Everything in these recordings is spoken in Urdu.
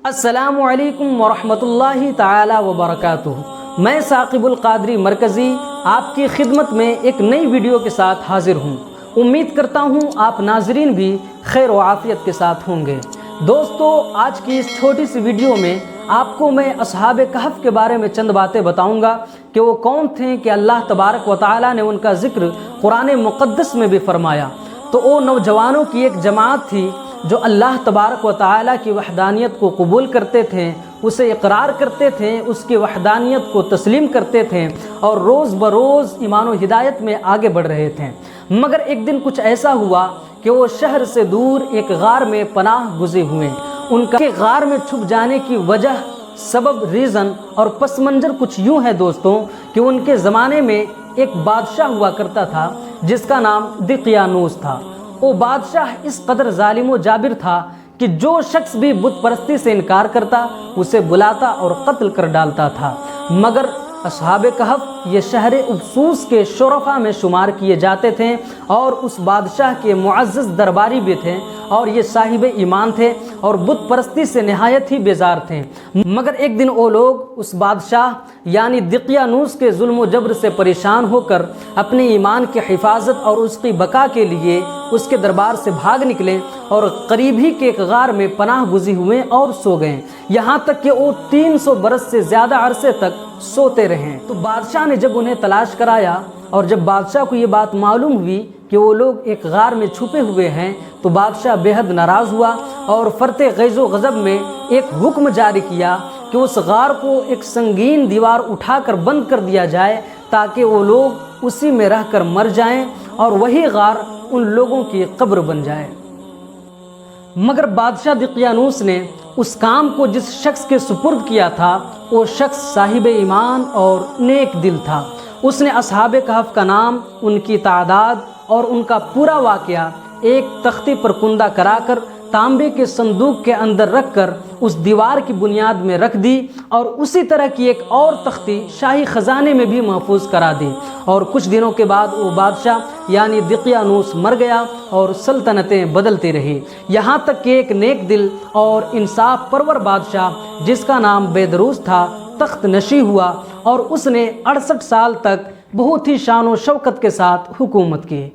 السلام علیکم ورحمۃ اللہ تعالی وبرکاتہ۔ میں ثاقب القادری مرکزی آپ کی خدمت میں ایک نئی ویڈیو کے ساتھ حاضر ہوں۔ امید کرتا ہوں آپ ناظرین بھی خیر و عافیت کے ساتھ ہوں گے۔ دوستو، آج کی اس چھوٹی سی ویڈیو میں آپ کو میں اصحاب کہف کے بارے میں چند باتیں بتاؤں گا کہ وہ کون تھے کہ اللہ تبارک و تعالی نے ان کا ذکر قرآن مقدس میں بھی فرمایا۔ تو وہ نوجوانوں کی ایک جماعت تھی جو اللہ تبارک و تعالی کی وحدانیت کو قبول کرتے تھے، اسے اقرار کرتے تھے، اس کی وحدانیت کو تسلیم کرتے تھے اور روز بروز ایمان و ہدایت میں آگے بڑھ رہے تھے۔ مگر ایک دن کچھ ایسا ہوا کہ وہ شہر سے دور ایک غار میں پناہ گزین ہوئے۔ ان کا غار میں چھپ جانے کی وجہ، سبب، ریزن اور پس منظر کچھ یوں ہے دوستوں کہ ان کے زمانے میں ایک بادشاہ ہوا کرتا تھا جس کا نام دقیانوس تھا۔ وہ بادشاہ اس قدر ظالم و جابر تھا کہ جو شخص بھی بت پرستی سے انکار کرتا اسے بلاتا اور قتل کر ڈالتا تھا۔ مگر اصحاب کہف یہ شہر افسوس کے شرفاء میں شمار کیے جاتے تھے اور اس بادشاہ کے معزز درباری بھی تھے اور یہ صاحب ایمان تھے اور بت پرستی سے نہایت ہی بیزار تھے۔ مگر ایک دن وہ لوگ اس بادشاہ یعنی دقیانوس کے ظلم و جبر سے پریشان ہو کر اپنے ایمان کی حفاظت اور اس کی بقا کے لیے اس کے دربار سے بھاگ نکلے اور قریب ہی کے ایک غار میں پناہ گزین ہوئے اور سو گئے، یہاں تک کہ وہ 300 برس سے زیادہ عرصے تک سوتے رہے۔ تو بادشاہ نے جب انہیں تلاش کرایا اور جب بادشاہ کو یہ بات معلوم ہوئی کہ وہ لوگ ایک غار میں چھپے ہوئے ہیں تو بادشاہ بے حد ناراض ہوا اور فرط غیظ و غضب میں ایک حکم جاری کیا کہ اس غار کو ایک سنگین دیوار اٹھا کر بند کر دیا جائے تاکہ وہ لوگ اسی میں رہ کر مر جائیں اور وہی غار ان لوگوں کی قبر بن جائے۔ مگر بادشاہ دقیانوس نے اس کام کو جس شخص کے سپرد کیا تھا وہ شخص صاحب ایمان اور نیک دل تھا۔ اس نے اصحاب کہف کا نام، ان کی تعداد اور ان کا پورا واقعہ ایک تختی پر کندہ کرا کر تانبے کے صندوق کے اندر رکھ کر اس دیوار کی بنیاد میں رکھ دی اور اسی طرح کی ایک اور تختی شاہی خزانے میں بھی محفوظ کرا دی۔ اور کچھ دنوں کے بعد وہ بادشاہ یعنی دقیانوس مر گیا اور سلطنتیں بدلتی رہی، یہاں تک کہ ایک نیک دل اور انصاف پرور بادشاہ جس کا نام بیدروس تھا تخت نشین ہوا اور اس نے 68 سال تک بہت ہی شان و شوکت کے ساتھ حکومت کی۔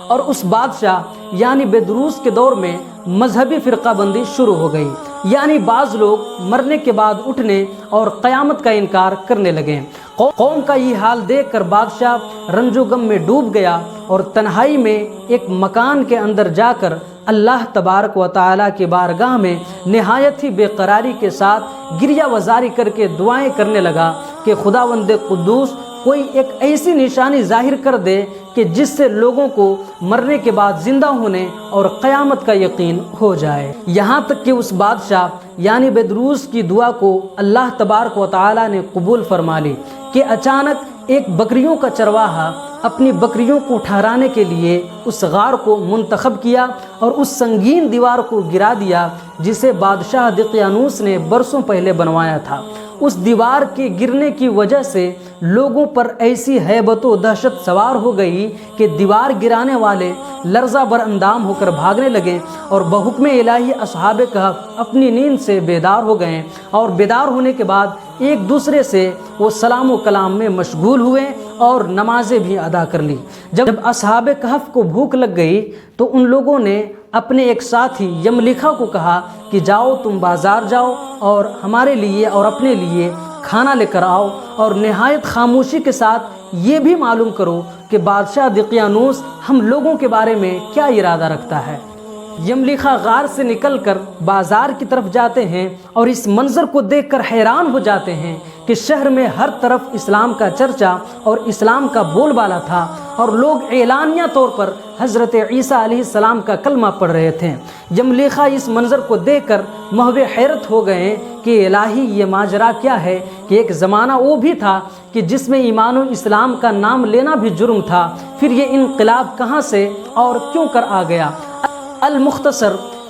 اور اس بادشاہ یعنی بیدروس کے دور میں مذہبی فرقہ بندی شروع ہو گئی، یعنی بعض لوگ مرنے کے بعد اٹھنے اور قیامت کا انکار کرنے لگے۔ قوم کا یہ حال دیکھ کر بادشاہ رنج و غم میں ڈوب گیا اور تنہائی میں ایک مکان کے اندر جا کر اللہ تبارک و تعالی کی بارگاہ میں نہایت ہی بے قراری کے ساتھ گریہ وزاری کر کے دعائیں کرنے لگا کہ خداوند قدوس کوئی ایک ایسی نشانی ظاہر کر دے کہ جس سے لوگوں کو مرنے کے بعد زندہ ہونے اور قیامت کا یقین ہو جائے۔ یہاں تک کہ اس بادشاہ یعنی بیدروس کی دعا کو اللہ تبارک و تعالی نے قبول فرما لی کہ اچانک ایک بکریوں کا چرواہا اپنی بکریوں کو ٹھہرانے کے لیے اس غار کو منتخب کیا اور اس سنگین دیوار کو گرا دیا جسے بادشاہ دقیانوس نے برسوں پہلے بنوایا تھا۔ اس دیوار کے گرنے کی وجہ سے لوگوں پر ایسی ہیبت و دہشت سوار ہو گئی کہ دیوار گرانے والے لرزہ بر اندام ہو کر بھاگنے لگے اور بحکم الہی اصحاب کہف اپنی نیند سے بیدار ہو گئے اور بیدار ہونے کے بعد ایک دوسرے سے وہ سلام و کلام میں مشغول ہوئے اور نمازیں بھی ادا کر لی۔ جب اصحاب کہف کو بھوک لگ گئی تو ان لوگوں نے اپنے ایک ساتھی یملیکھا کو کہا کہ جاؤ تم بازار جاؤ اور ہمارے لیے اور اپنے لیے کھانا لے کر آؤ اور نہایت خاموشی کے ساتھ یہ بھی معلوم کرو کہ بادشاہ دقیانوس ہم لوگوں کے بارے میں کیا ارادہ رکھتا ہے۔ یملیکھا غار سے نکل کر بازار کی طرف جاتے ہیں اور اس منظر کو دیکھ کر حیران ہو جاتے ہیں کہ شہر میں ہر طرف اسلام کا چرچا اور اسلام کا بول بالا تھا اور لوگ اعلانیہ طور پر حضرت عیسیٰ علیہ السلام کا کلمہ پڑھ رہے تھے۔ یملیکھا اس منظر کو دیکھ کر محو حیرت ہو گئے کہ الہی یہ ماجرا کیا ہے کہ ایک زمانہ وہ بھی تھا کہ جس میں ایمان و اسلام کا نام لینا بھی جرم تھا، پھر یہ انقلاب کہاں سے اور کیوں کر آ گیا۔ المختصر